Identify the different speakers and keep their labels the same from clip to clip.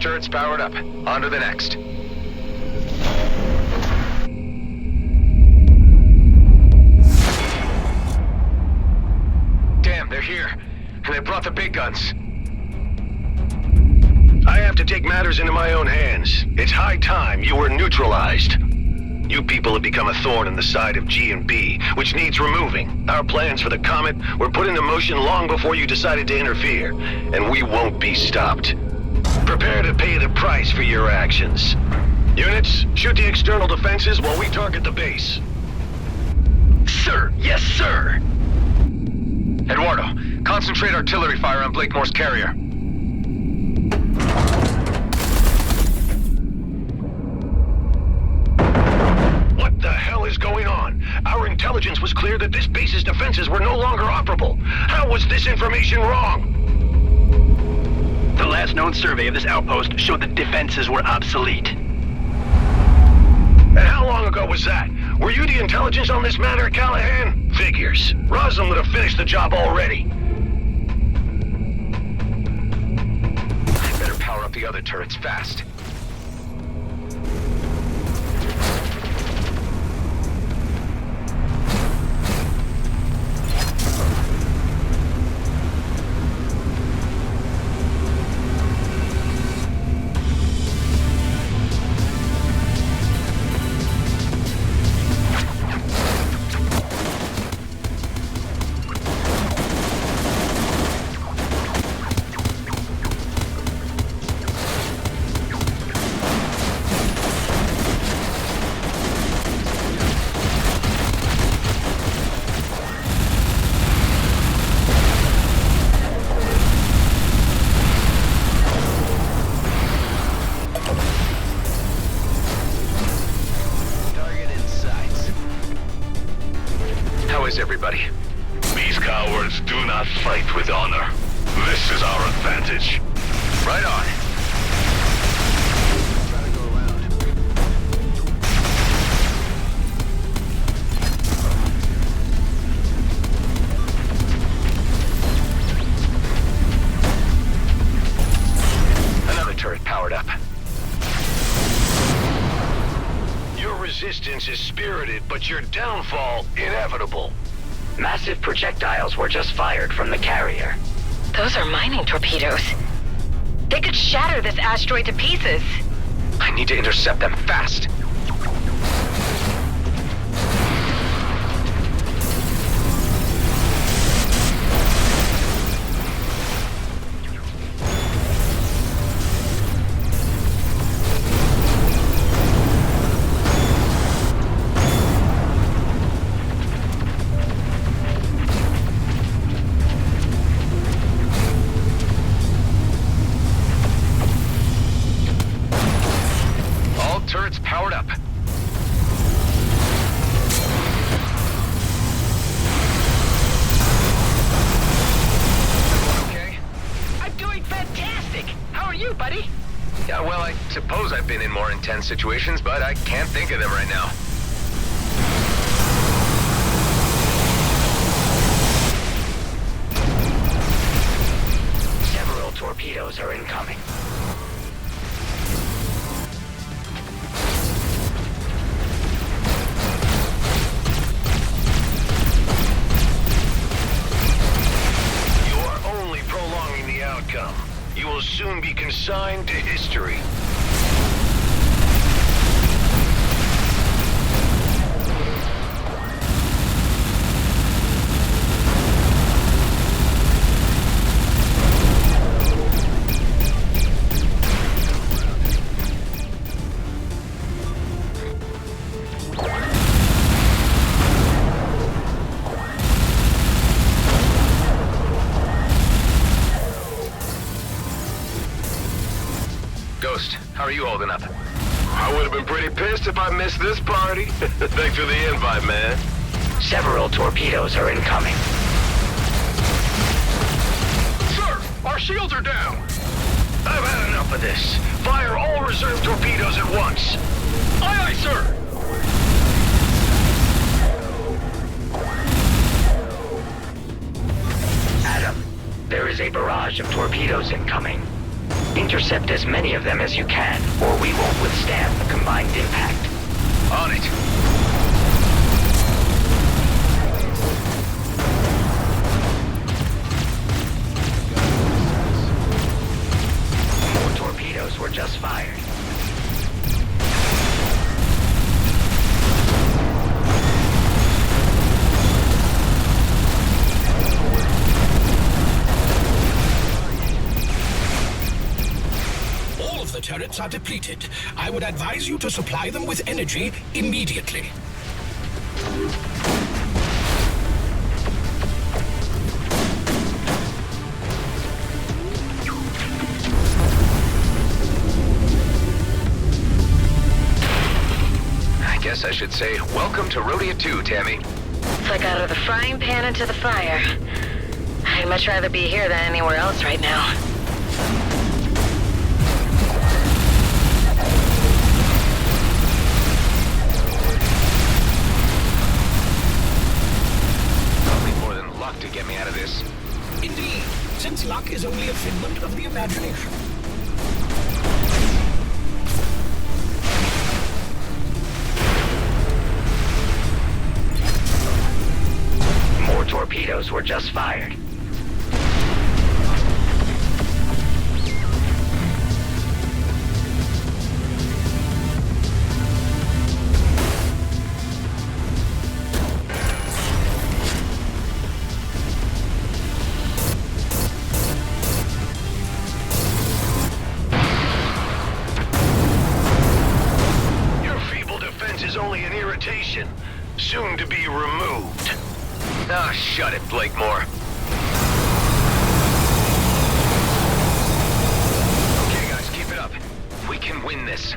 Speaker 1: turret's powered up. On to the next. Damn, they're here. And they brought the big guns. I have to take matters into my own hands. It's high time you were neutralized. You people have become a thorn in the side of G&B, which needs removing. Our plans for the Comet were put into motion long before you decided to interfere, and we won't be stopped. Prepare to pay the price for your actions. Units, shoot the external defenses while we target the base. Sir, yes, sir! Eduardo, concentrate artillery fire on Blakemore's carrier. What the hell is going on? Our intelligence was clear that this base's defenses were no longer operable. How was this information wrong?
Speaker 2: The last known survey of this outpost showed that defenses were obsolete.
Speaker 1: And how long ago was that? Were you the intelligence on this matter, Callahan? Figures. Roslin would have finished the job already. Better power up the other turrets fast. Everybody.
Speaker 3: These cowards do not fight with honor. This is our advantage.
Speaker 1: Right on. Try to go around. Another turret powered up. Your resistance is spirited, but your downfall inevitable.
Speaker 2: Massive projectiles were just fired from the carrier.
Speaker 4: Those are mining torpedoes. They could shatter this asteroid to pieces.
Speaker 1: I need to intercept them fast. Turrets powered up. Okay?
Speaker 4: I'm doing fantastic! How are you, buddy?
Speaker 1: Yeah, well, I suppose I've been in more intense situations, but I can't think of them right now.
Speaker 2: Several torpedoes are incoming.
Speaker 1: You will soon be consigned to history. Ghost, how are you holding up?
Speaker 3: I would have been pretty pissed if I missed this party. Thanks for the invite, man.
Speaker 2: Several torpedoes are incoming.
Speaker 3: Sir, our shields are down.
Speaker 1: I've had enough of this. Fire all reserve torpedoes at once.
Speaker 3: Aye, aye, sir.
Speaker 2: Adam, there is a barrage of torpedoes incoming.
Speaker 5: Intercept as many of them as you can, or we won't withstand the combined impact.
Speaker 1: On it.
Speaker 5: More torpedoes were just fired.
Speaker 6: The turrets are depleted. I would advise you to supply them with energy immediately.
Speaker 7: I guess I should say, welcome to Rhodia 2, Tammy.
Speaker 4: It's like out of the frying pan into the fire. I'd much rather be here than anywhere else right now.
Speaker 7: To get me out of this.
Speaker 6: Indeed, since luck is only a figment of the imagination.
Speaker 5: More torpedoes were just fired.
Speaker 1: Soon to be removed.
Speaker 7: Ah, shut it, Blakemore. Okay, guys, keep it up. We can win this.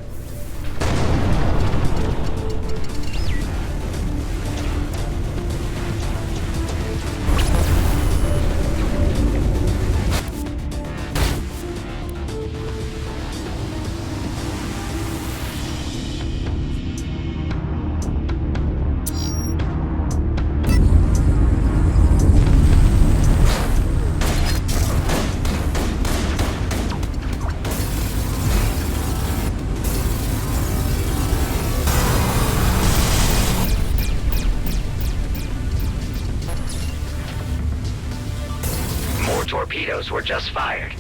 Speaker 5: Torpedoes were just fired.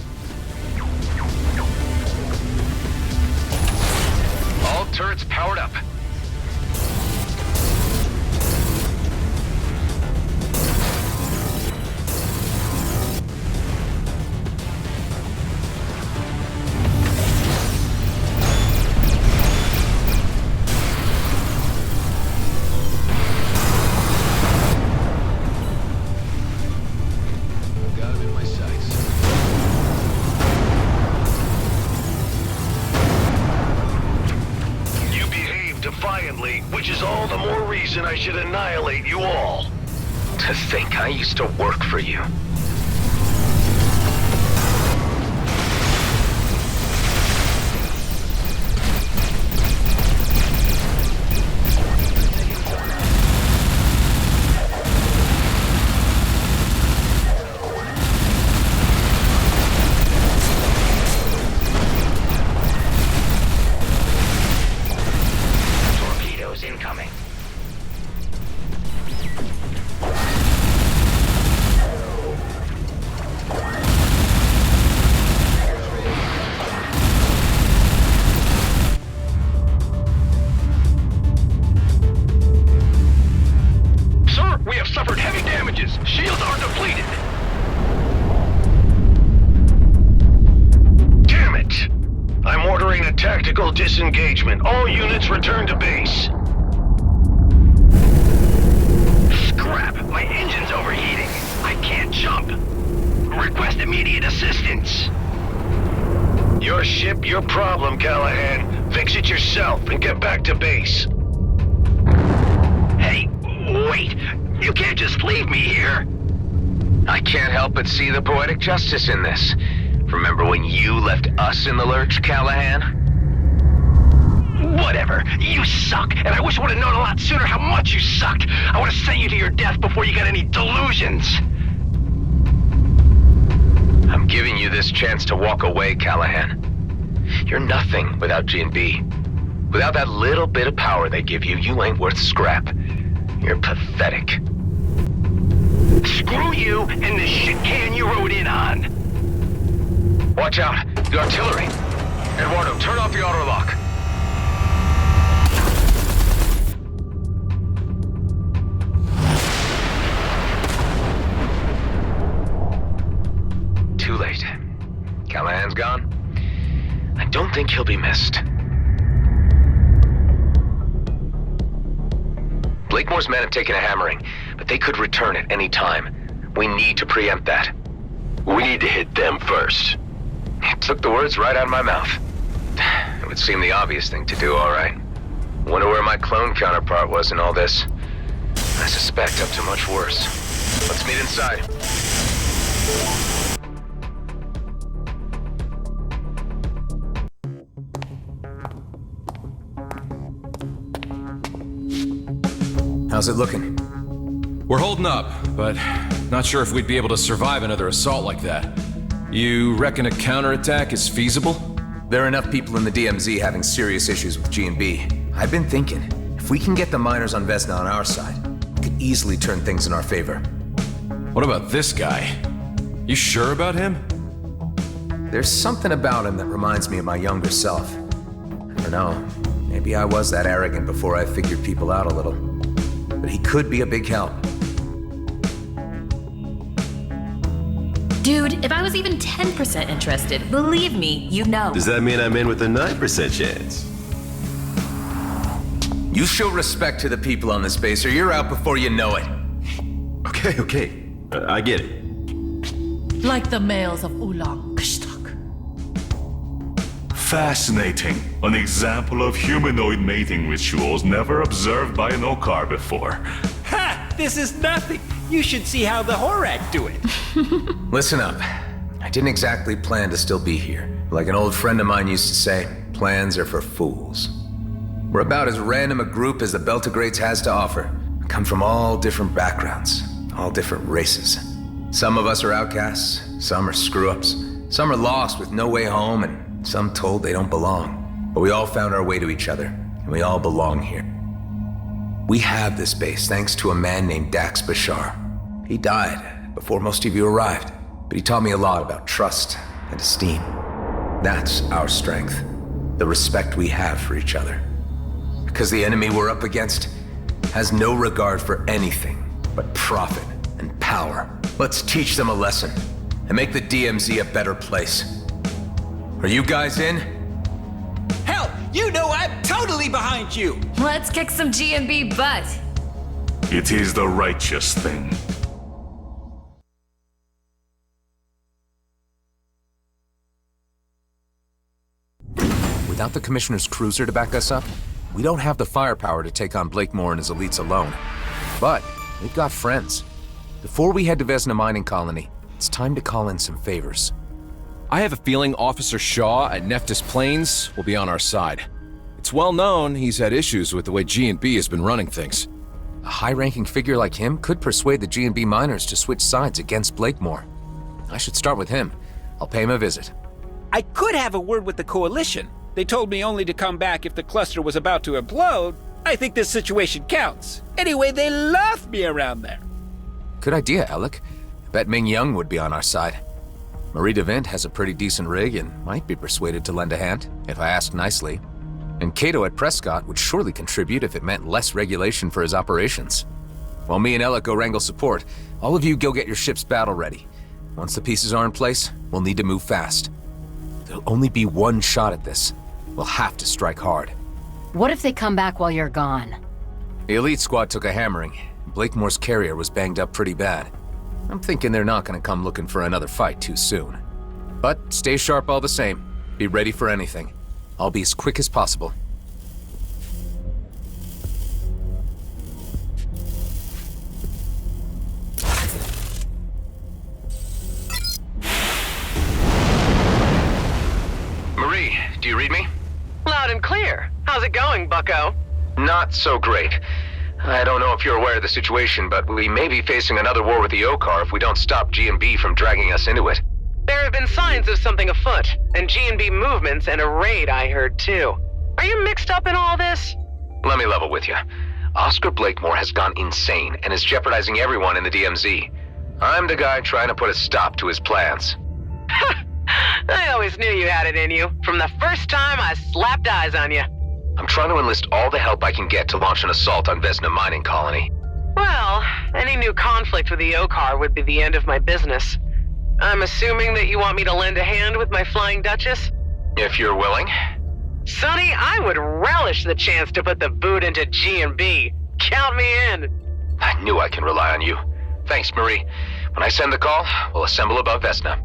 Speaker 7: All turrets powered up.
Speaker 1: Which is all the more reason I should annihilate you all.
Speaker 7: To think I used to work for you.
Speaker 5: Incoming.
Speaker 2: Sir, we have suffered heavy damages. Shields are depleted.
Speaker 1: Damn it! I'm ordering a tactical disengagement. All units return to base.
Speaker 2: Crap, my engine's overheating. I can't jump. Request immediate assistance.
Speaker 1: Your ship, your problem, Callahan. Fix it yourself and get back to base.
Speaker 2: Hey, wait. You can't just leave me here.
Speaker 7: I can't help but see the poetic justice in this. Remember when you left us in the lurch, Callahan?
Speaker 2: Whatever. You suck, and I wish I would have known a lot sooner how much you sucked. I would have sent you to your death before you got any delusions.
Speaker 7: I'm giving you this chance to walk away, Callahan. You're nothing without G&B. Without that little bit of power they give you, you ain't worth scrap. You're pathetic.
Speaker 2: Screw you and the shit can you rode in on.
Speaker 7: Watch out, the artillery. Eduardo, turn off the auto lock. Too late. Callahan's gone. I don't think he'll be missed. Blakemore's men have taken a hammering, but they could return at any time. We need to preempt that.
Speaker 1: We need to hit them first.
Speaker 7: You took the words right out of my mouth. It would seem the obvious thing to do, all right. Wonder where my clone counterpart was in all this. I suspect up to much worse. Let's meet inside.
Speaker 8: How's it looking?
Speaker 9: We're holding up, but not sure if we'd be able to survive another assault like that. You reckon a counterattack is feasible?
Speaker 8: There are enough people in the DMZ having serious issues with G&B. I've been thinking, if we can get the miners on Vesna on our side, we could easily turn things in our favor.
Speaker 9: What about this guy? You sure about him?
Speaker 8: There's something about him that reminds me of my younger self. I don't know, maybe I was that arrogant before I figured people out a little. But he could be a big help.
Speaker 10: Dude, if I was even 10% interested, believe me, you know.
Speaker 11: Does that mean I'm in with a 9% chance?
Speaker 8: You show respect to the people on this base or you're out before you know it.
Speaker 11: Okay. I get it.
Speaker 10: Like the males of Ulang Kshtak.
Speaker 3: Fascinating. An example of humanoid mating rituals never observed by an Okar before.
Speaker 12: Ha! This is nothing. You should see how the Horak do it.
Speaker 8: Listen up. I didn't exactly plan to still be here. Like an old friend of mine used to say, plans are for fools. We're about as random a group as the Beltagrades has to offer. We come from all different backgrounds, all different races. Some of us are outcasts, some are screw-ups, some are lost with no way home, and some told they don't belong. But we all found our way to each other, and we all belong here. We have this base thanks to a man named Dax Bashar. He died before most of you arrived, but he taught me a lot about trust and esteem. That's our strength, the respect we have for each other. Because the enemy we're up against has no regard for anything but profit and power. Let's teach them a lesson and make the DMZ a better place. Are you guys in?
Speaker 12: Hell, you know I'm totally behind you.
Speaker 10: Let's kick some G&B butt.
Speaker 3: It is the righteous thing.
Speaker 8: Without the Commissioner's cruiser to back us up, we don't have the firepower to take on Blakemore and his elites alone. But we've got friends. Before we head to Vesna Mining Colony, it's time to call in some favors.
Speaker 9: I have a feeling Officer Shaw at Nephthys Plains will be on our side. It's well known he's had issues with the way G&B has been running things.
Speaker 8: A high-ranking figure like him could persuade the G&B miners to switch sides against Blakemore. I should start with him. I'll pay him a visit.
Speaker 12: I could have a word with the Coalition. They told me only to come back if the cluster was about to implode. I think this situation counts. Anyway, they love me around there.
Speaker 8: Good idea, Alec. I bet Ming Young would be on our side. Marie DeVint has a pretty decent rig and might be persuaded to lend a hand, if I ask nicely. And Cato at Prescott would surely contribute if it meant less regulation for his operations. While me and Alec go wrangle support, all of you go get your ships battle ready. Once the pieces are in place, we'll need to move fast. There'll only be one shot at this. We'll have to strike hard.
Speaker 4: What if they come back while you're gone?
Speaker 8: The elite squad took a hammering. Blakemore's carrier was banged up pretty bad. I'm thinking they're not gonna come looking for another fight too soon. But stay sharp all the same. Be ready for anything. I'll be as quick as possible.
Speaker 7: Marie, do you read me?
Speaker 13: Loud and clear. How's it going, bucko?
Speaker 7: Not so great. I don't know if you're aware of the situation, but we may be facing another war with the Okar if we don't stop G&B from dragging us into it.
Speaker 13: There have been signs of something afoot, and G&B movements and a raid I heard too. Are you mixed up in all this?
Speaker 7: Let me level with you. Oscar Blakemore has gone insane and is jeopardizing everyone in the DMZ. I'm the guy trying to put a stop to his plans.
Speaker 13: I always knew you had it in you, from the first time I slapped eyes on you.
Speaker 7: I'm trying to enlist all the help I can get to launch an assault on Vesna mining colony.
Speaker 13: Well, any new conflict with the Okar would be the end of my business. I'm assuming that you want me to lend a hand with my Flying Duchess?
Speaker 7: If you're willing.
Speaker 13: Sonny, I would relish the chance to put the boot into G&B. Count me in.
Speaker 7: I knew I can rely on you. Thanks, Marie. When I send the call, we'll assemble above Vesna.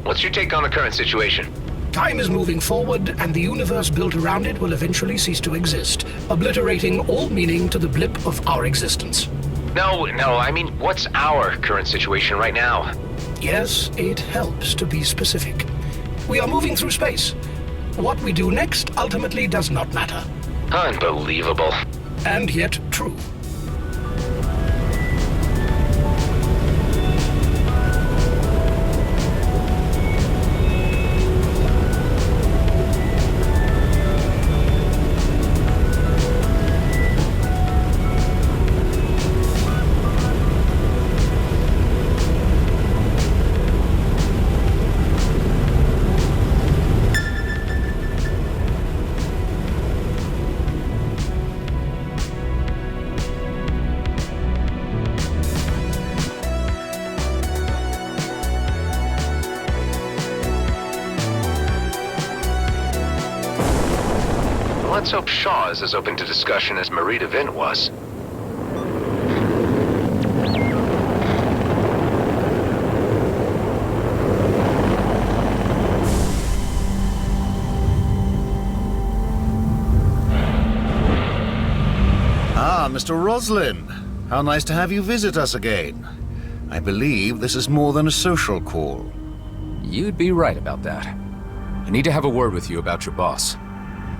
Speaker 7: What's your take on the current situation?
Speaker 6: Time is moving forward, and the universe built around it will eventually cease to exist, obliterating all meaning to the blip of our existence.
Speaker 7: No, I mean, what's our current situation right now?
Speaker 6: Yes, it helps to be specific. We are moving through space. What we do next ultimately does not matter.
Speaker 7: Unbelievable.
Speaker 6: And yet true.
Speaker 7: Let's hope Shaw is as open to discussion as Marie DeVin was.
Speaker 14: Ah, Mr. Roslin. How nice to have you visit us again. I believe this is more than a social call.
Speaker 9: You'd be right about that. I need to have a word with you about your boss.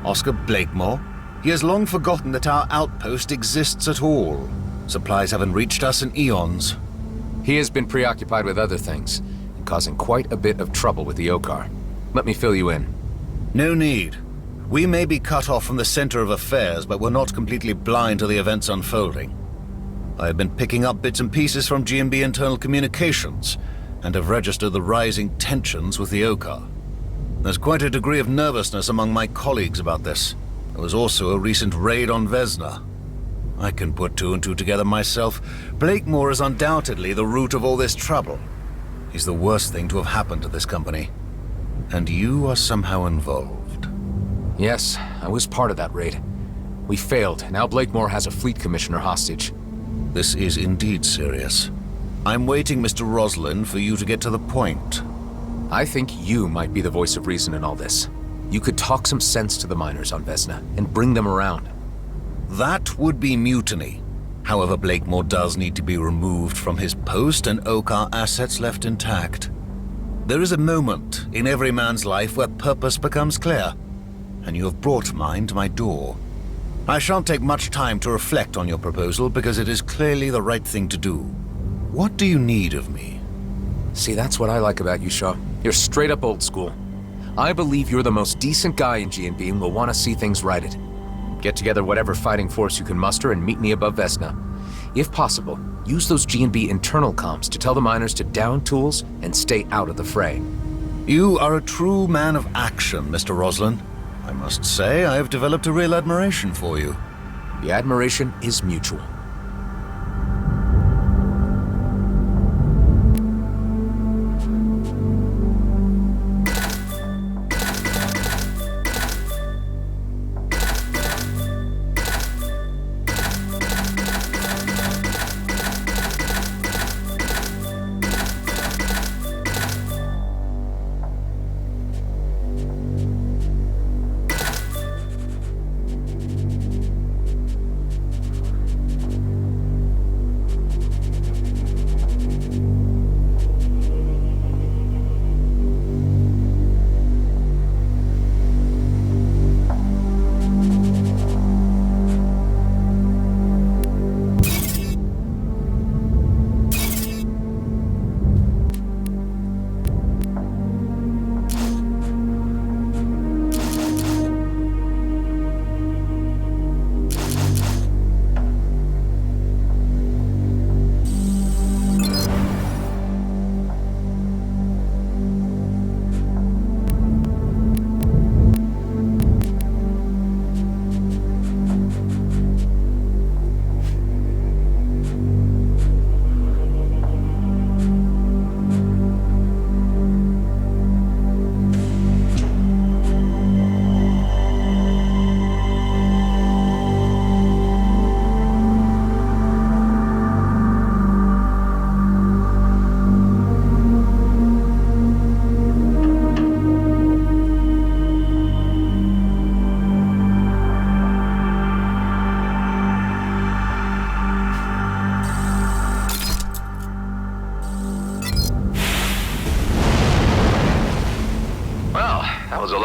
Speaker 14: Oscar Blakemore? He has long forgotten that our outpost exists at all. Supplies haven't reached us in eons.
Speaker 9: He has been preoccupied with other things, and causing quite a bit of trouble with the Okar. Let me fill you in.
Speaker 14: No need. We may be cut off from the center of affairs, but we're not completely blind to the events unfolding. I have been picking up bits and pieces from G&B internal communications, and have registered the rising tensions with the Okar. There's quite a degree of nervousness among my colleagues about this. There was also a recent raid on Vesna. I can put two and two together myself. Blakemore is undoubtedly the root of all this trouble. He's the worst thing to have happened to this company. And you are somehow involved.
Speaker 9: Yes, I was part of that raid. We failed. Now Blakemore has a fleet commissioner hostage.
Speaker 14: This is indeed serious. I'm waiting, Mr. Roslin, for you to get to the point.
Speaker 9: I think you might be the voice of reason in all this. You could talk some sense to the miners on Vesna and bring them around.
Speaker 14: That would be mutiny. However, Blakemore does need to be removed from his post and Okar assets left intact. There is a moment in every man's life where purpose becomes clear, and you have brought mine to my door. I shan't take much time to reflect on your proposal because it is clearly the right thing to do. What do you need of me?
Speaker 9: See, that's what I like about you, Shaw. You're straight up old school. I believe you're the most decent guy in G&B and will want to see things righted. Get together whatever fighting force you can muster and meet me above Vesna. If possible, use those G&B internal comms to tell the miners to down tools and stay out of the fray.
Speaker 14: You are a true man of action, Mr. Roslin. I must say, I have developed a real admiration for you.
Speaker 9: The admiration is mutual.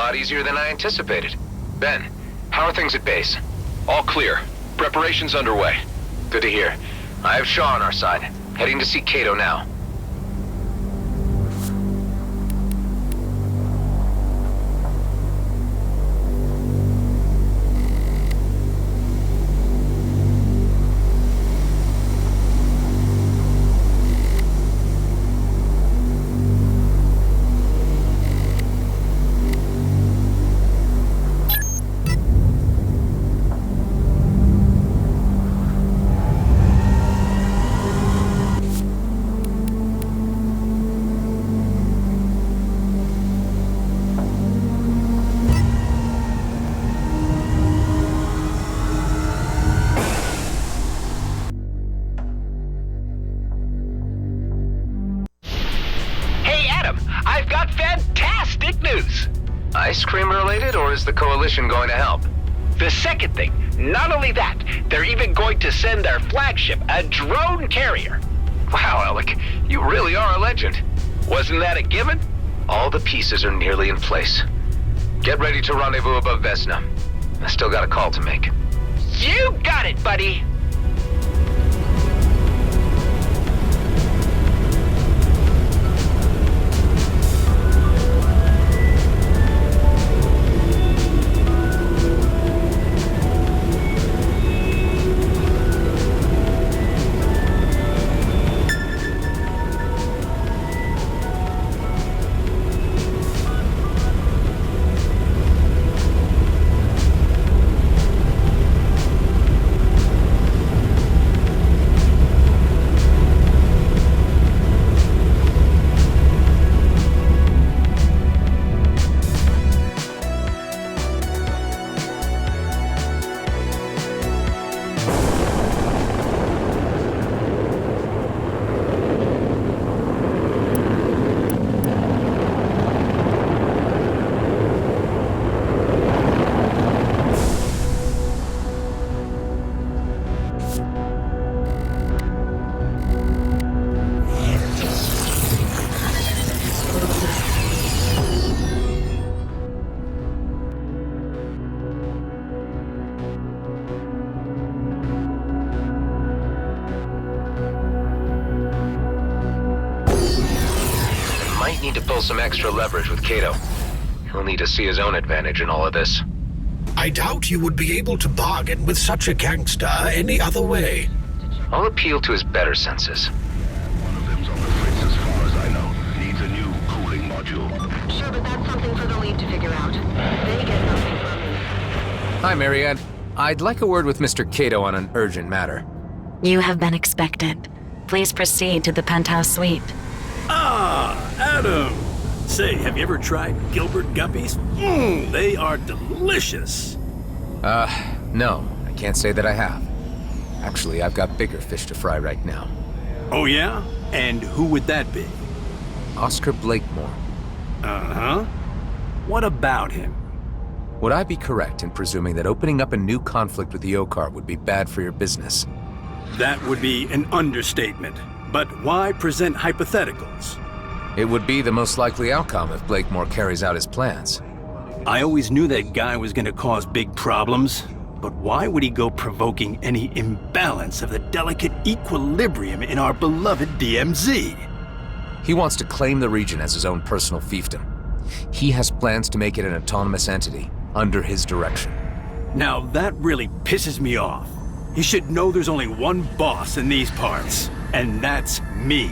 Speaker 7: lot easier than I anticipated. Ben, how are things at base?
Speaker 2: All clear. Preparations underway.
Speaker 7: Good to hear. I have Shaw on our side. Heading to see Kato now.
Speaker 2: I've got fantastic news!
Speaker 7: Ice cream related, or is the Coalition going to help?
Speaker 2: The second thing, not only that, they're even going to send their flagship, a drone carrier.
Speaker 7: Wow, Alec, you really are a legend.
Speaker 2: Wasn't that a given?
Speaker 7: All the pieces are nearly in place. Get ready to rendezvous above Vesna. I still got a call to make.
Speaker 2: You got it, buddy!
Speaker 7: Need to pull some extra leverage with Kato. He'll need to see his own advantage in all of this.
Speaker 6: I doubt you would be able to bargain with such a gangster any other way.
Speaker 7: I'll appeal to his better senses.
Speaker 1: One of them's on the fritz as far as I know. Needs a new cooling module.
Speaker 4: Sure, but that's something for the lead to figure out. They get something from me.
Speaker 9: Hi, Marianne. I'd like a word with Mr. Kato on an urgent matter.
Speaker 15: You have been expected. Please proceed to the penthouse suite.
Speaker 16: Ah, Adam! Say, have you ever tried Gilbert guppies? They are delicious.
Speaker 9: No, I can't say that I have. Actually, I've got bigger fish to fry right now.
Speaker 16: Oh yeah? And who would that be?
Speaker 9: Oscar Blakemore.
Speaker 16: Uh-huh. What about him?
Speaker 9: Would I be correct in presuming that opening up a new conflict with the Okar would be bad for your business?
Speaker 16: That would be an understatement. But why present hypotheticals?
Speaker 9: It would be the most likely outcome if Blakemore carries out his plans.
Speaker 16: I always knew that guy was going to cause big problems, but why would he go provoking any imbalance of the delicate equilibrium in our beloved DMZ?
Speaker 9: He wants to claim the region as his own personal fiefdom. He has plans to make it an autonomous entity, under his direction.
Speaker 16: Now that really pisses me off. He should know there's only one boss in these parts. And that's me.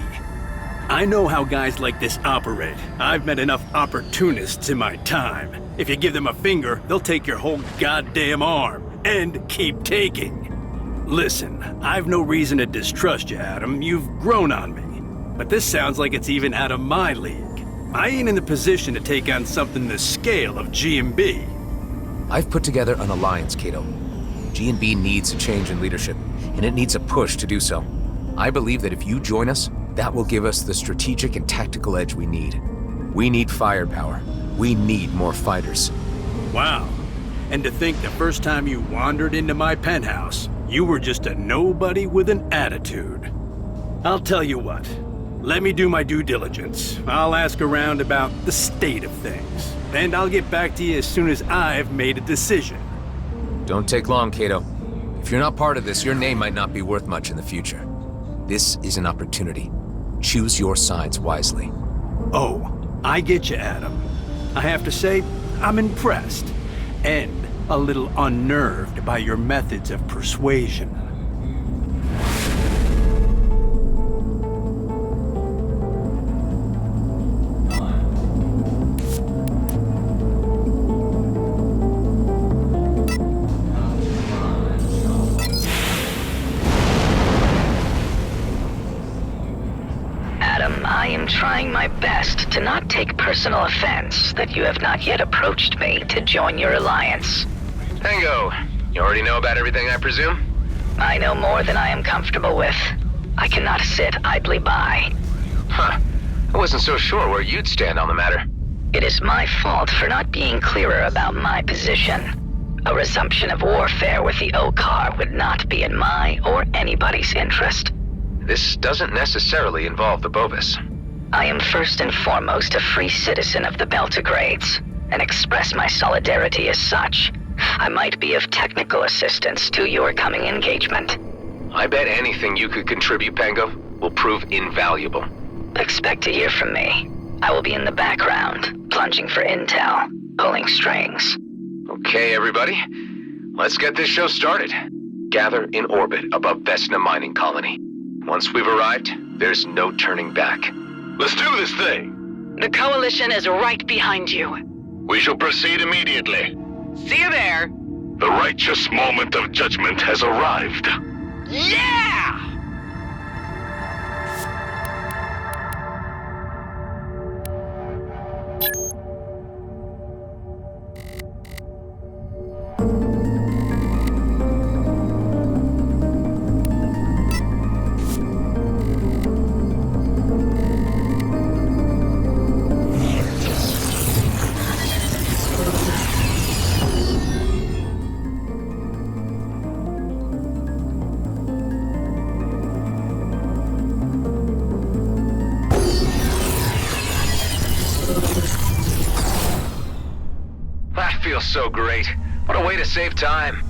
Speaker 16: I know how guys like this operate. I've met enough opportunists in my time. If you give them a finger, they'll take your whole goddamn arm. And keep taking. Listen, I've no reason to distrust you, Adam. You've grown on me. But this sounds like it's even out of my league. I ain't in the position to take on something the scale of G&B.
Speaker 9: I've put together an alliance, Kato. G&B needs a change in leadership, and it needs a push to do so. I believe that if you join us, that will give us the strategic and tactical edge we need. We need firepower. We need more fighters.
Speaker 16: Wow. And to think the first time you wandered into my penthouse, you were just a nobody with an attitude. I'll tell you what. Let me do my due diligence. I'll ask around about the state of things. and I'll get back to you as soon as I've made a decision.
Speaker 9: Don't take long, Kato. If you're not part of this, your name might not be worth much in the future. This is an opportunity. Choose your sides wisely.
Speaker 16: Oh, I get you, Adam. I have to say, I'm impressed. And a little unnerved by your methods of persuasion.
Speaker 5: I am trying my best to not take personal offense that you have not yet approached me to join your alliance.
Speaker 7: Tango, you already know about everything, I presume?
Speaker 5: I know more than I am comfortable with. I cannot sit idly by.
Speaker 7: Huh. I wasn't so sure where you'd stand on the matter.
Speaker 5: It is my fault for not being clearer about my position. A resumption of warfare with the Okar would not be in my or anybody's interest.
Speaker 7: This doesn't necessarily involve the Bovis.
Speaker 5: I am first and foremost a free citizen of the Beltogrades, and express my solidarity as such. I might be of technical assistance to your coming engagement.
Speaker 7: I bet anything you could contribute, Pango, will prove invaluable.
Speaker 5: Expect to hear from me. I will be in the background, plunging for intel, pulling strings.
Speaker 7: Okay, everybody. Let's get this show started. Gather in orbit above Vesna Mining Colony. Once we've arrived, there's no turning back.
Speaker 1: Let's do this thing!
Speaker 13: The Coalition is right behind you.
Speaker 1: We shall proceed immediately.
Speaker 13: See you there!
Speaker 1: The righteous moment of judgment has arrived.
Speaker 13: Yeah!
Speaker 7: That feels so great. What a way to save time.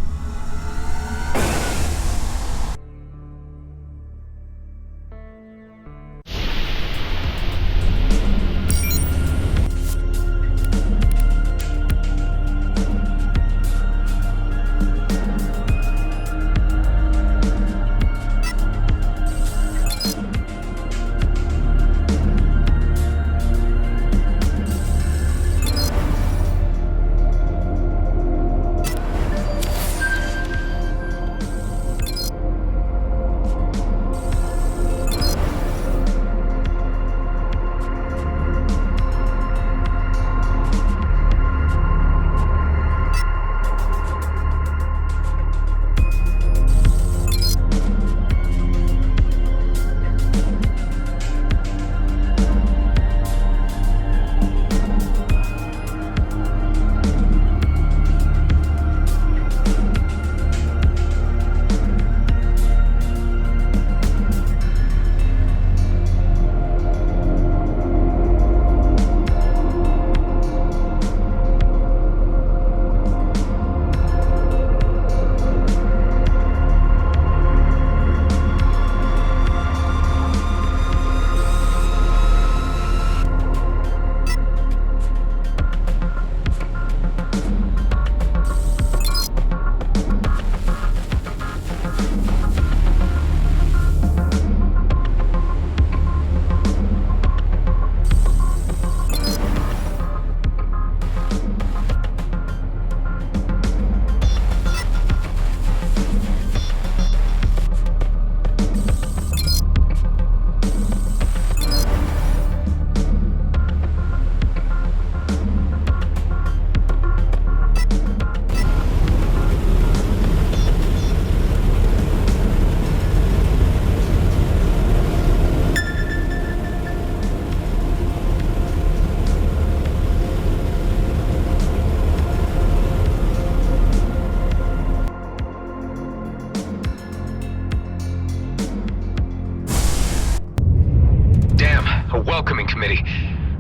Speaker 7: Welcoming committee.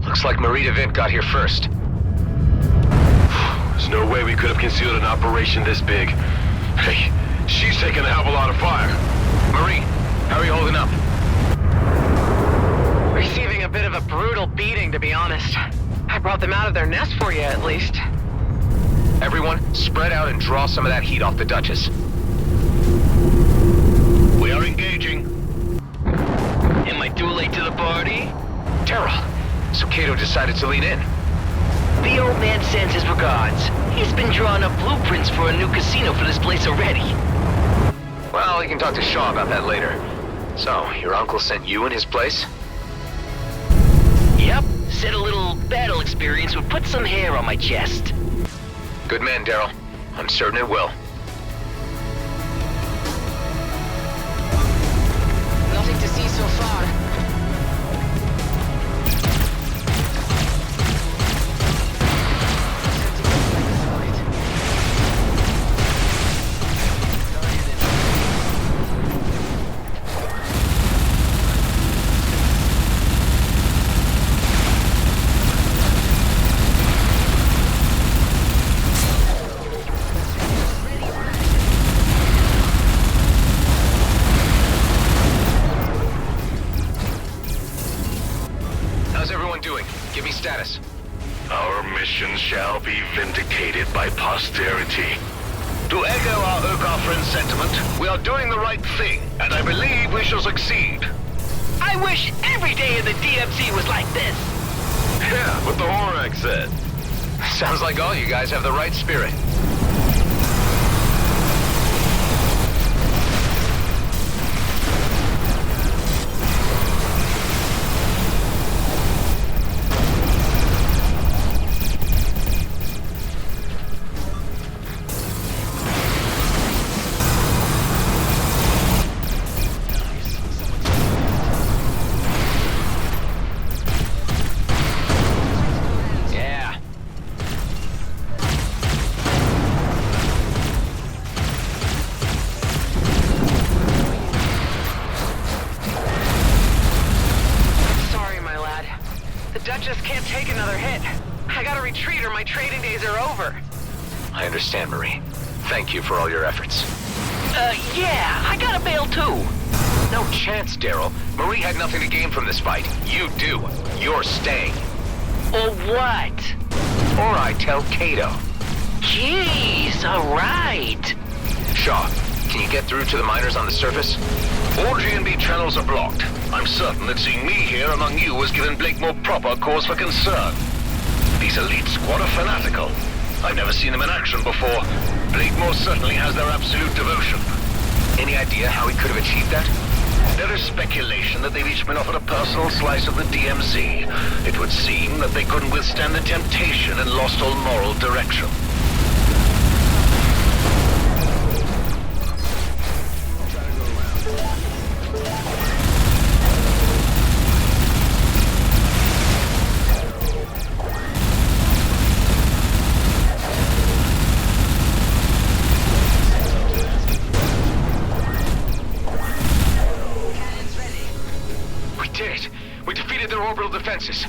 Speaker 7: Looks like Marita Vint got here first.
Speaker 1: There's no way we could have concealed an operation this big. Hey, she's taking a hell of a lot of fire.
Speaker 7: Marie, how are you holding up?
Speaker 13: Receiving a bit of a brutal beating, to be honest. I brought them out of their nest for you, at least.
Speaker 7: Everyone, spread out and draw some of that heat off the Duchess.
Speaker 1: We are engaging.
Speaker 2: Am I too late to the party?
Speaker 7: Daryl, so Kato decided to lean in.
Speaker 2: The old man sends his regards. He's been drawing up blueprints for a new casino for this place already.
Speaker 7: Well, you can talk to Shaw about that later. So, your uncle sent you in his place?
Speaker 2: Yep, said a little battle experience would put some hair on my chest.
Speaker 7: Good man, Daryl. I'm certain it will.
Speaker 13: Nothing to see so far.
Speaker 7: How's everyone doing? Give me status.
Speaker 1: Our mission shall be vindicated by posterity. To echo our Okar friend's sentiment, we are doing the right thing, and I believe we shall succeed.
Speaker 2: I wish every day in the DMC was like this.
Speaker 1: Yeah, what the Horak said.
Speaker 7: Sounds like all you guys have the right spirit.
Speaker 13: Duchess can't take another hit. I gotta retreat or my trading days are over.
Speaker 7: I understand, Marie. Thank you for all your efforts.
Speaker 2: Yeah, I gotta bail too.
Speaker 7: No chance, Daryl. Marie had nothing to gain from this fight. You do. You're staying.
Speaker 2: Or what?
Speaker 7: Or I tell Kato.
Speaker 2: Jeez, alright.
Speaker 7: Shaw, can you get through to the miners on the surface?
Speaker 1: All GNB channels are blocked. I'm certain that seeing me here among you has given Blakemore proper cause for concern. These elite squad are fanatical. I've never seen them in action before. Blakemore certainly has their absolute devotion.
Speaker 7: Any idea how he could have achieved that?
Speaker 1: There is speculation that they've each been offered a personal slice of the DMZ. It would seem that they couldn't withstand the temptation and lost all moral direction.
Speaker 7: Orbital defenses.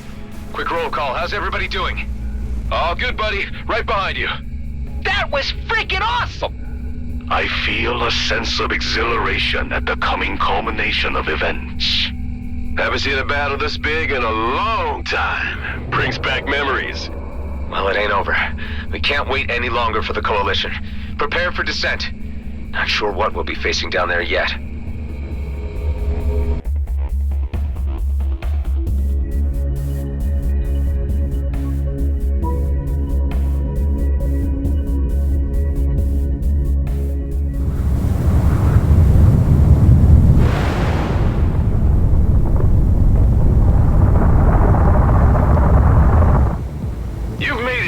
Speaker 7: Quick roll call. How's everybody doing? All good, buddy. Right behind you.
Speaker 2: That was freaking awesome!
Speaker 1: I feel a sense of exhilaration at the coming culmination of events. Haven't seen a battle this big in a long time. Brings back memories.
Speaker 7: Well, it ain't over. We can't wait any longer for the Coalition. Prepare for descent. Not sure what we'll be facing down there yet.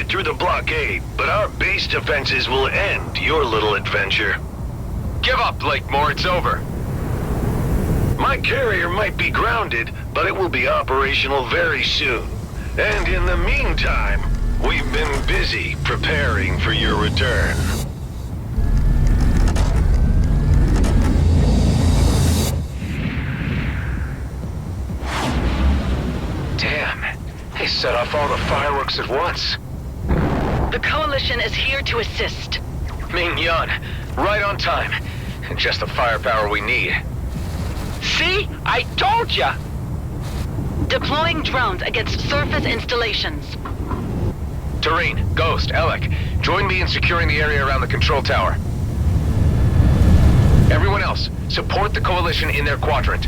Speaker 1: Through the blockade, but our base defenses will end your little adventure.
Speaker 7: Give up, Blakemore. It's over.
Speaker 1: My carrier might be grounded, but it will be operational very soon. And in the meantime, we've been busy preparing for your return.
Speaker 7: Damn. They set off all the fireworks at once.
Speaker 5: The Coalition is here to assist.
Speaker 7: Ming-Yan, right on time. Just the firepower we need.
Speaker 2: See? I told ya!
Speaker 5: Deploying drones against surface installations.
Speaker 7: Tareen, Ghost, Alec, join me in securing the area around the control tower. Everyone else, support the Coalition in their quadrant.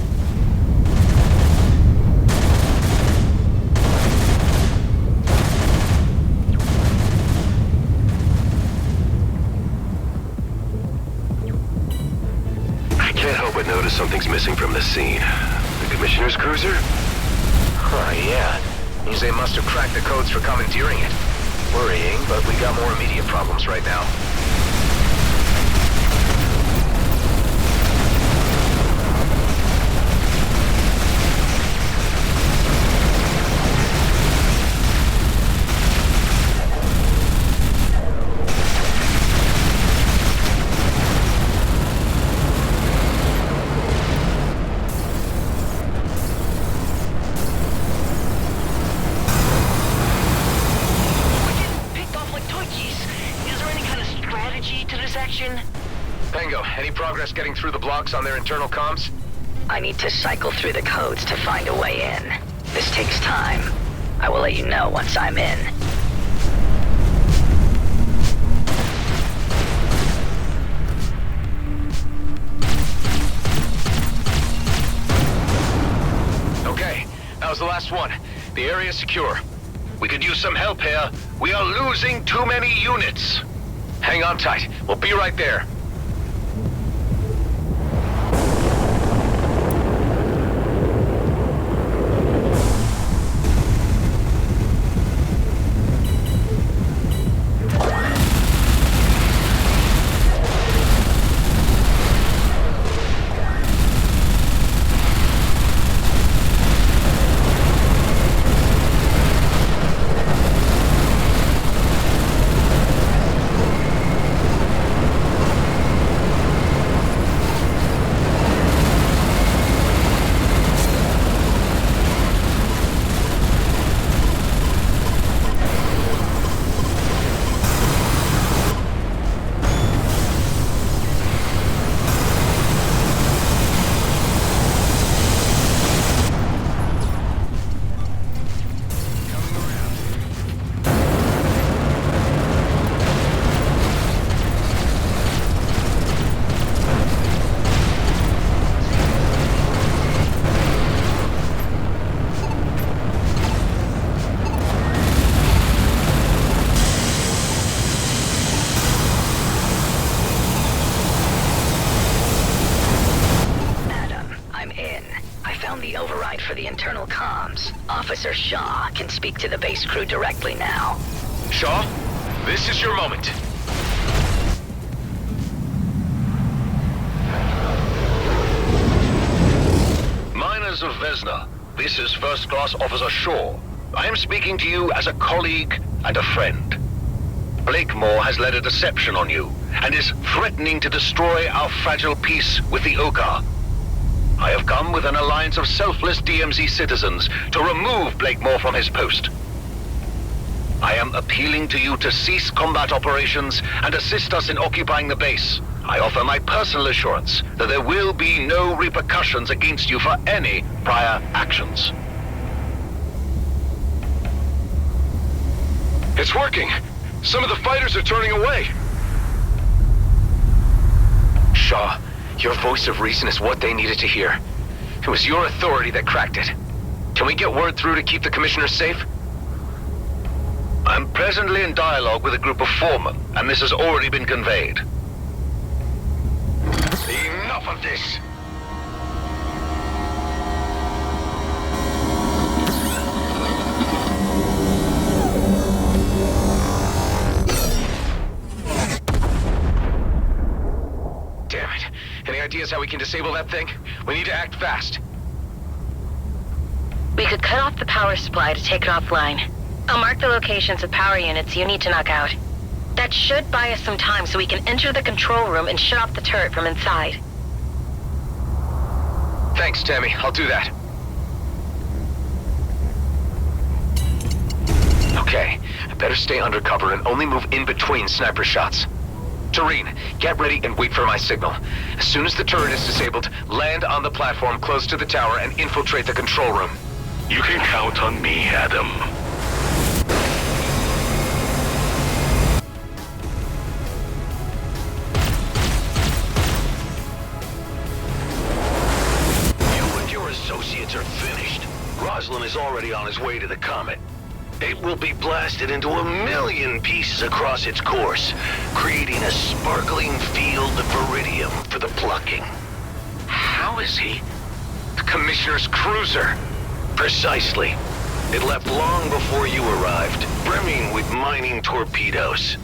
Speaker 1: I can't help but notice something's missing from the scene. The Commissioner's cruiser?
Speaker 7: Oh, yeah. Means they must have cracked the codes for commandeering it. Worrying, but we got more immediate problems right now. Getting through the blocks on their internal comms?
Speaker 5: I need to cycle through the codes to find a way in. This takes time. I will let you know once I'm in.
Speaker 7: Okay, that was the last one. The area's secure.
Speaker 1: We could use some help here. We are losing too many units.
Speaker 7: Hang on tight. We'll be right there.
Speaker 5: Officer Shaw can speak to the base crew directly now.
Speaker 7: Shaw, this is your moment.
Speaker 1: Miners of Vesna, this is First Class Officer Shaw. I am speaking to you as a colleague and a friend. Blakemore has led a deception on you and is threatening to destroy our fragile peace with the Okar. I have come with an alliance of selfless DMZ citizens to remove Blakemore from his post. I am appealing to you to cease combat operations and assist us in occupying the base. I offer my personal assurance that there will be no repercussions against you for any prior actions.
Speaker 7: It's working! Some of the fighters are turning away! Shaw, your voice of reason is what they needed to hear. It was your authority that cracked it. Can we get word through to keep the commissioner safe?
Speaker 1: I'm presently in dialogue with a group of foremen, and this has already been conveyed. Enough of this!
Speaker 7: Any ideas how we can disable that thing? We need to act fast.
Speaker 4: We could cut off the power supply to take it offline. I'll mark the locations of power units you need to knock out. That should buy us some time so we can enter the control room and shut off the turret from inside.
Speaker 7: Thanks, Tammy. I'll do that. Okay. Better stay undercover and only move in between sniper shots. Tareen, get ready and wait for my signal. As soon as the turret is disabled, land on the platform close to the tower and infiltrate the control room.
Speaker 3: You can count on me, Adam.
Speaker 1: You and your associates are finished. Roslin is already on his way to the Comet. It will be blasted into 1,000,000 pieces across its course, creating a sparkling field of iridium for the plucking.
Speaker 7: How is he? The Commissioner's cruiser.
Speaker 1: Precisely. It left long before you arrived, brimming with mining torpedoes.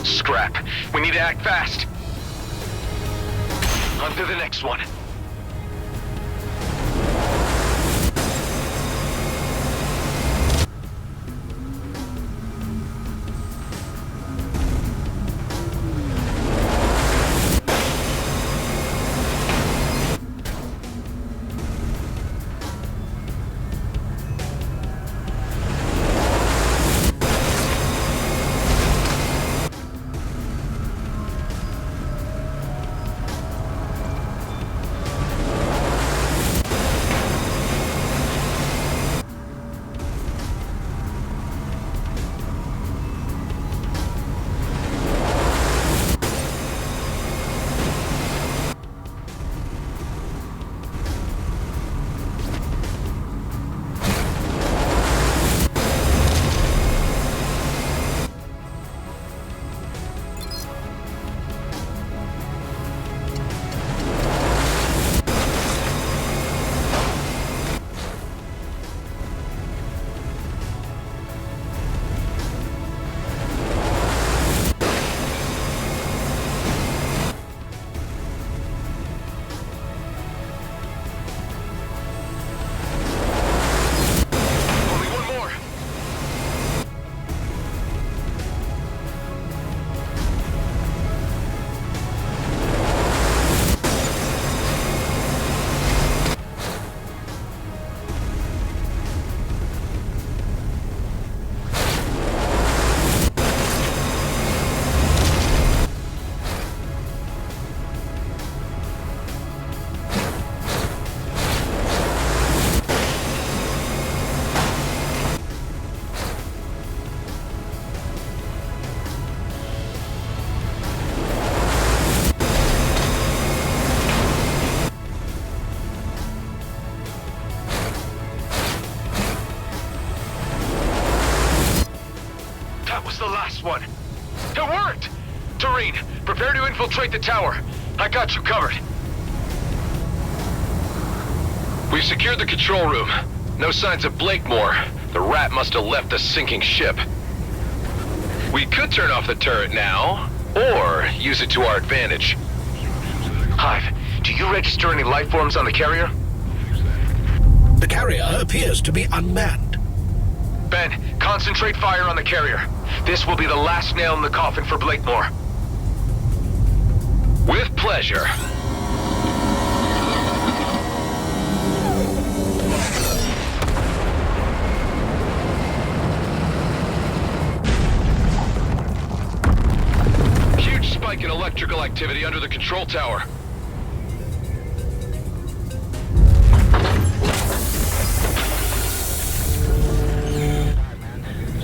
Speaker 7: Scrap. We need to act fast. On to the next one. One. It worked! Tareen, prepare to infiltrate the tower. I got you covered. We've secured the control room. No signs of Blakemore. The rat must have left the sinking ship. We could turn off the turret now, or use it to our advantage. Hive, do you register any life forms on the carrier?
Speaker 6: The carrier appears to be unmanned.
Speaker 7: Ben, concentrate fire on the carrier. This will be the last nail in the coffin for Blakemore. With pleasure. Huge spike in electrical activity under the control tower.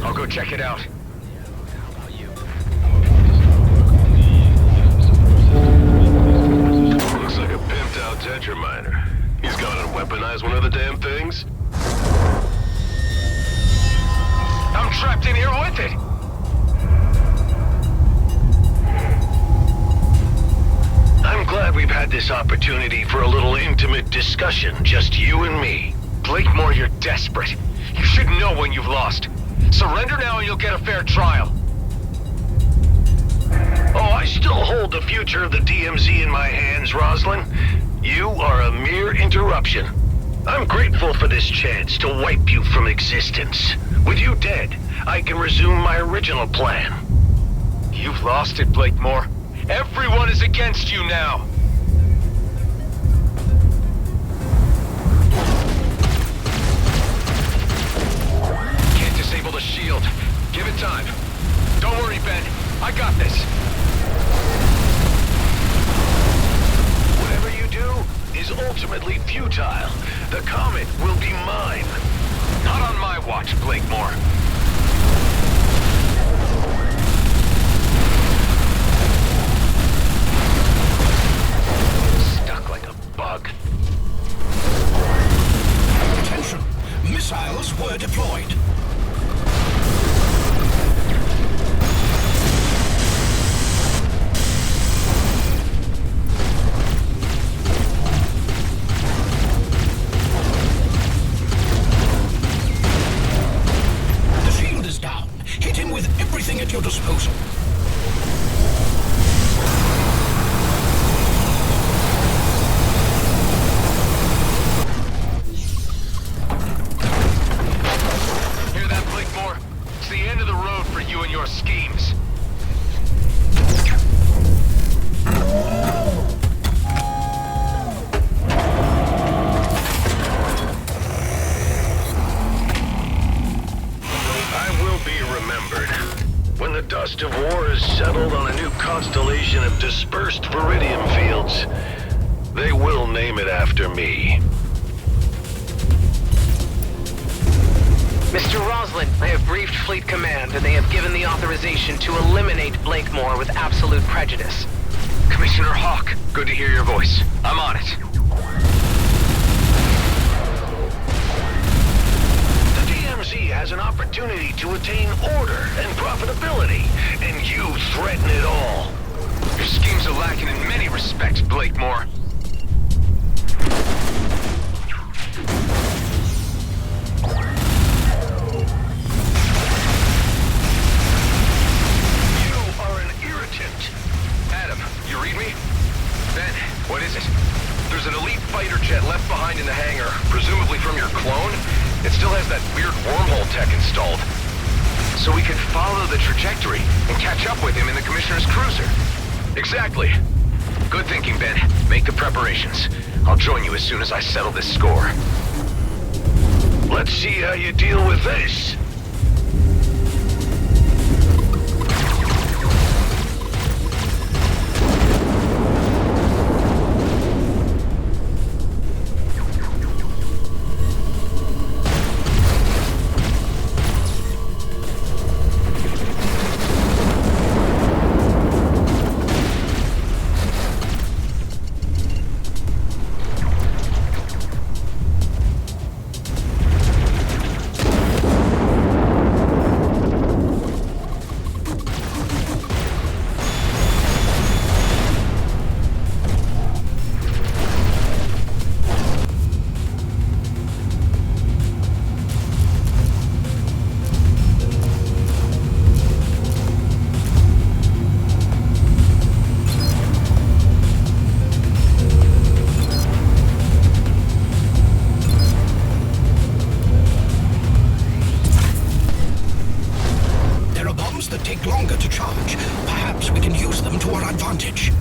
Speaker 7: I'll go check it out.
Speaker 1: Looks like a pimped out Tetra miner. He's gone and weaponized one of the damn things.
Speaker 7: I'm trapped in here with it!
Speaker 1: I'm glad we've had this opportunity for a little intimate discussion, just you and me.
Speaker 7: Blakemore, you're desperate. You should know when you've lost. Surrender now and you'll get a fair trial.
Speaker 1: Oh, I still hold the future of the DMZ in my hands, Roslin. You are a mere interruption. I'm grateful for this chance to wipe you from existence. With you dead, I can resume my original plan.
Speaker 7: You've lost it, Blakemore. Everyone is against you now. Can't disable the shield. Give it time. Blakemore. Stuck like a bug.
Speaker 6: Attention! Missiles were deployed. At your disposal.
Speaker 7: Hear that, Blakemore? It's the end of the road for you and your schemes.
Speaker 1: When the dust of war is settled on a new constellation of dispersed Viridium fields, they will name it after me.
Speaker 13: Mr. Roslin, I have briefed Fleet Command, and they have given the authorization to eliminate Blakemore with absolute prejudice.
Speaker 7: Commissioner Hawk, good to hear your voice. I'm on it.
Speaker 1: Has an opportunity to attain order and profitability, and you threaten it all.
Speaker 7: Your schemes are lacking in many respects, Blakemore.
Speaker 1: You are an irritant.
Speaker 7: Adam, you read me? Ben, what is it? There's an elite fighter jet left behind in the hangar, presumably from your clone. It still has that weird wormhole tech installed. So we could follow the trajectory and catch up with him in the Commissioner's cruiser.
Speaker 1: Exactly.
Speaker 7: Good thinking, Ben. Make the preparations. I'll join you as soon as I settle this score.
Speaker 1: Let's see how you deal with this. advantage.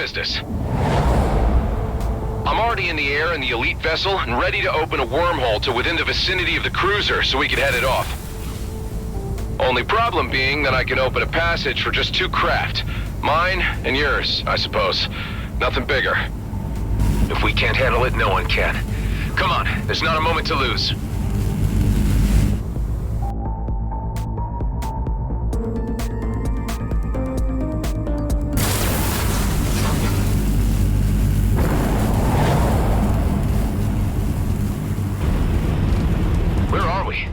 Speaker 7: business. I'm already in the air in the elite vessel and ready to open a wormhole to within the vicinity of the cruiser so we can head it off. Only problem being that I can open a passage for just 2 craft. Mine and yours, I suppose. Nothing bigger. If we can't handle it, no one can. Come on, there's not a moment to lose. Where are we?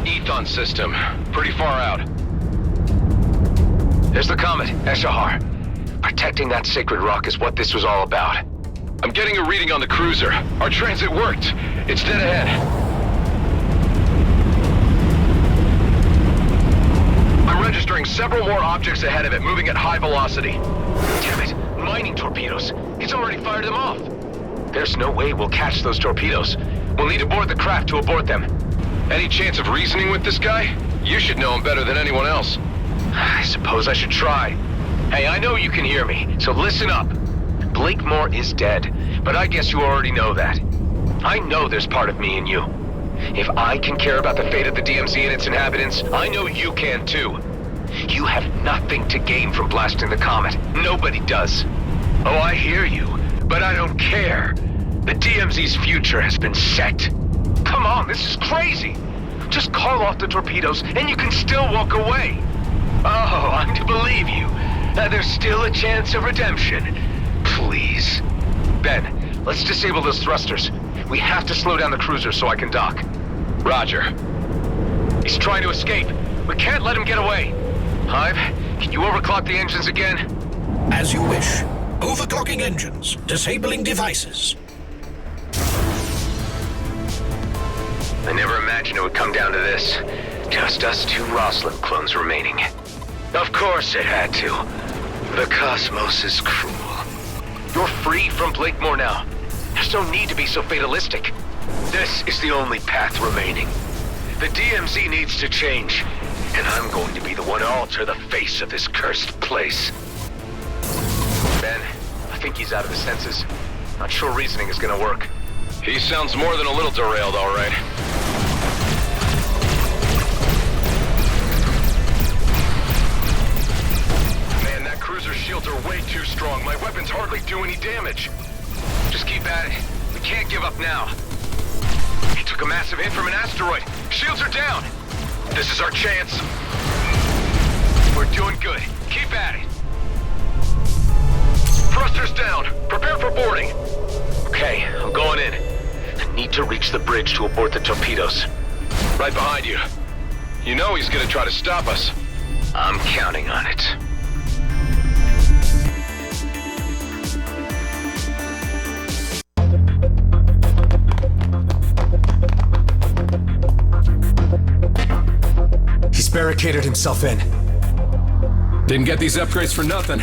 Speaker 7: Ethon system. Pretty far out. There's the comet, Eshahar. Protecting that sacred rock is what this was all about. I'm getting a reading on the cruiser. Our transit worked. It's dead ahead. I'm registering several more objects ahead of it, moving at high velocity. Damn it, mining torpedoes. He's already fired them off. There's no way we'll catch those torpedoes. We'll need to board the craft to abort them. Any chance of reasoning with this guy? You should know him better than anyone else. I suppose I should try. Hey, I know you can hear me, so listen up. Blakemore is dead, but I guess you already know that. I know there's part of me in you. If I can care about the fate of the DMZ and its inhabitants, I know you can too. You have nothing to gain from blasting the comet. Nobody does. Oh, I hear you, but I don't care. The DMZ's future has been set. Come on, this is crazy. Just call off the torpedoes and you can still walk away. Oh, I'm to believe you. There's still a chance of redemption. Please. Ben, let's disable those thrusters. We have to slow down the cruiser so I can dock. Roger. He's trying to escape. We can't let him get away. Hive, can you overclock the engines again?
Speaker 6: As you wish. Overclocking engines. Disabling devices.
Speaker 7: I never imagined it would come down to this. Just us 2 Roslin clones remaining. Of course it had to. The cosmos is cruel. You're free from Blakemore now. There's no need to be so fatalistic. This is the only path remaining. The DMZ needs to change, and I'm going to be the one to alter the face of this cursed place. Ben, I think he's out of his senses. Not sure reasoning is gonna work. He sounds more than a little derailed, all right. Man, that cruiser's shields are way too strong. My weapons hardly do any damage. Just keep at it. We can't give up now. He took a massive hit from an asteroid. Shields are down. This is our chance. We're doing good. Keep at it. Thrusters down. Prepare for boarding. Okay, I'm going in. I need to reach the bridge to abort the torpedoes. Right behind you. You know he's gonna try to stop us. I'm counting on it.
Speaker 9: He's barricaded himself in.
Speaker 17: Didn't get these upgrades for nothing.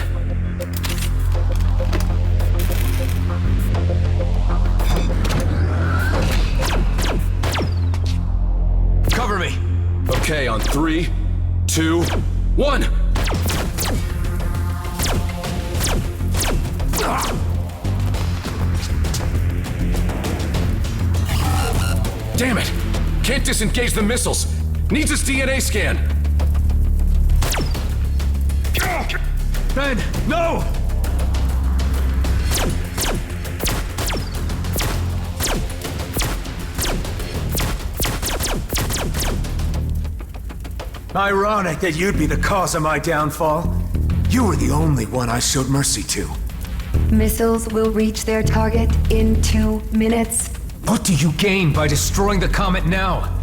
Speaker 9: Cover me!
Speaker 17: Okay, on 3, 2, 1! Damn it! Can't disengage the missiles! Needs his DNA scan!
Speaker 9: Ben, no! Ironic that you'd be the cause of my downfall. You were the only one I showed mercy to.
Speaker 18: Missiles will reach their target in 2 minutes.
Speaker 9: What do you gain by destroying the comet now?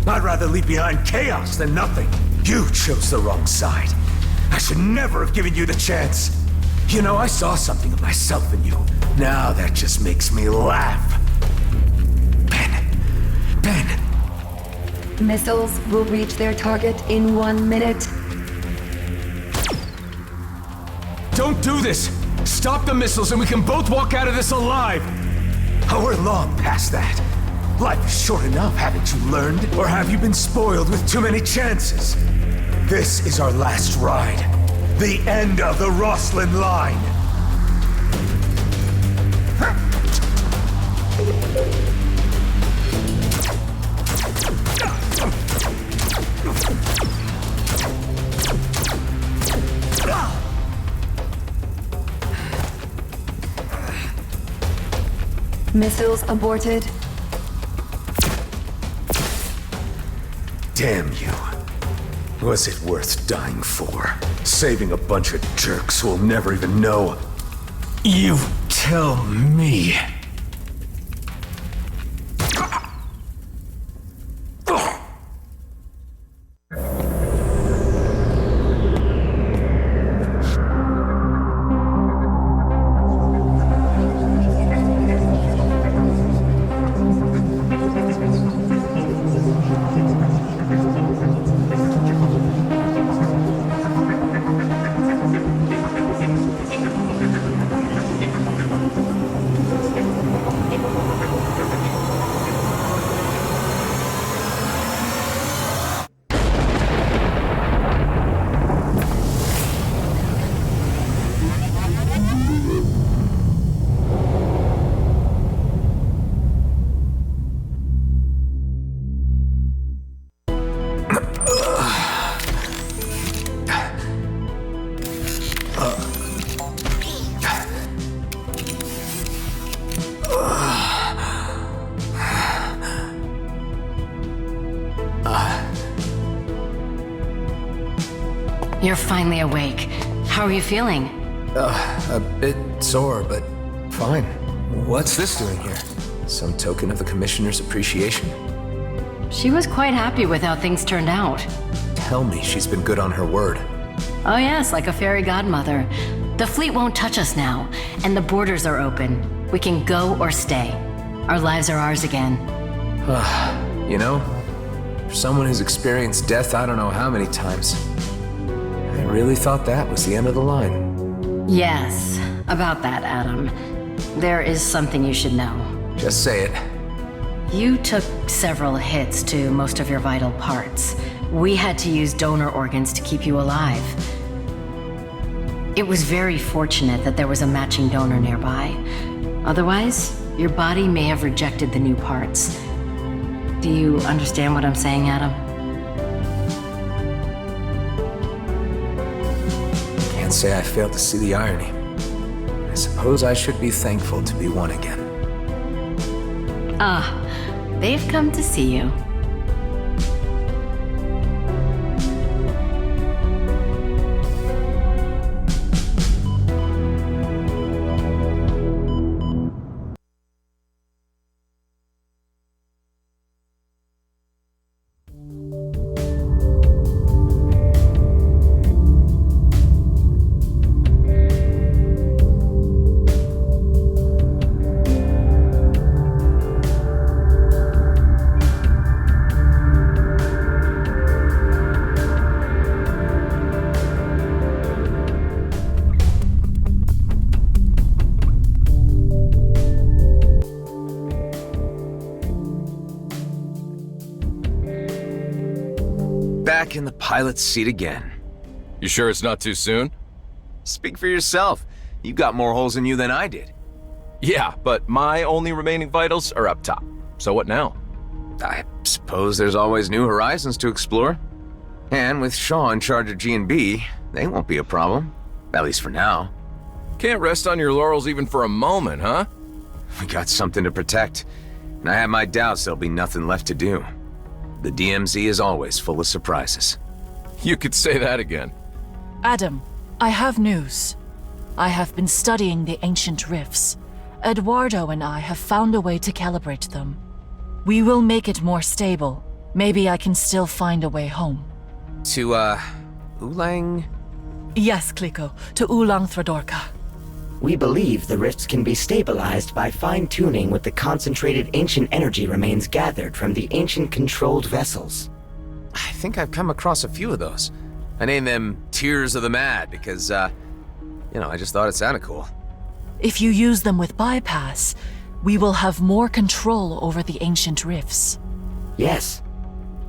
Speaker 9: I'd rather leave behind chaos than nothing. You chose the wrong side. I should never have given you the chance. You know, I saw something of myself in you. Now that just makes me laugh. Ben.
Speaker 18: Missiles will reach their target in 1 minute.
Speaker 9: Don't do this! Stop the missiles and we can both walk out of this alive! Oh, we're long past that. Life is short enough, haven't you learned? Or have you been spoiled with too many chances? This is our last ride.
Speaker 19: The end of the Roslin line!
Speaker 18: Missiles aborted.
Speaker 17: Damn you. Was it worth dying for? Saving a bunch of jerks who'll never even know? You tell me.
Speaker 15: You're finally awake. How are you feeling?
Speaker 9: A bit sore, but fine. What's this doing here? Some token of the Commissioner's appreciation?
Speaker 15: She was quite happy with how things turned out.
Speaker 9: Tell me she's been good on her word.
Speaker 15: Oh yes, like a fairy godmother. The fleet won't touch us now, and the borders are open. We can go or stay. Our lives are ours again.
Speaker 9: You know, for someone who's experienced death I don't know how many times, I really thought that was the end of the line.
Speaker 15: Yes, about that, Adam. There is something you should know.
Speaker 9: Just say it.
Speaker 15: You took several hits to most of your vital parts. We had to use donor organs to keep you alive. It was very fortunate that there was a matching donor nearby. Otherwise, your body may have rejected the new parts. Do you understand what I'm saying, Adam?
Speaker 9: Can't say I failed to see the irony. I suppose I should be thankful to be one again.
Speaker 15: Ah, they've come to see you.
Speaker 8: Back in the pilot's seat again.
Speaker 20: You sure it's not too soon?
Speaker 8: Speak for yourself. You got more holes in you than I did.
Speaker 20: Yeah, but my only remaining vitals are up top. So what now?
Speaker 8: I suppose there's always new horizons to explore. And with Shaw in charge of G&B, they won't be a problem. At least for now.
Speaker 20: Can't rest on your laurels even for a moment, huh?
Speaker 8: We got something to protect. And I have my doubts there'll be nothing left to do. The DMZ is always full of surprises.
Speaker 20: You could say that again.
Speaker 21: Adam, I have news. I have been studying the ancient rifts. Eduardo and I have found a way to calibrate them. We will make it more stable. Maybe I can still find a way home.
Speaker 8: To, Ulang?
Speaker 21: Yes, Kliko, to Ulang Thradorka.
Speaker 22: We believe the rifts can be stabilized by fine-tuning with the concentrated ancient energy remains gathered from the ancient controlled vessels.
Speaker 8: I think I've come across a few of those. I named them Tears of the Mad because, I just thought it sounded cool.
Speaker 21: If you use them with bypass, we will have more control over the ancient rifts.
Speaker 22: Yes.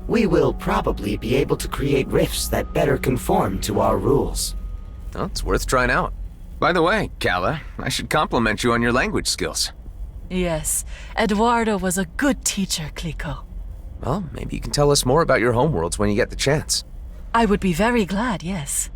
Speaker 22: We will probably be able to create rifts that better conform to our rules.
Speaker 9: Well, it's worth trying out. By the way, Calla, I should compliment you on your language skills.
Speaker 21: Yes, Eduardo was a good teacher, Clico.
Speaker 9: Well, maybe you can tell us more about your homeworlds when you get the chance.
Speaker 21: I would be very glad, yes.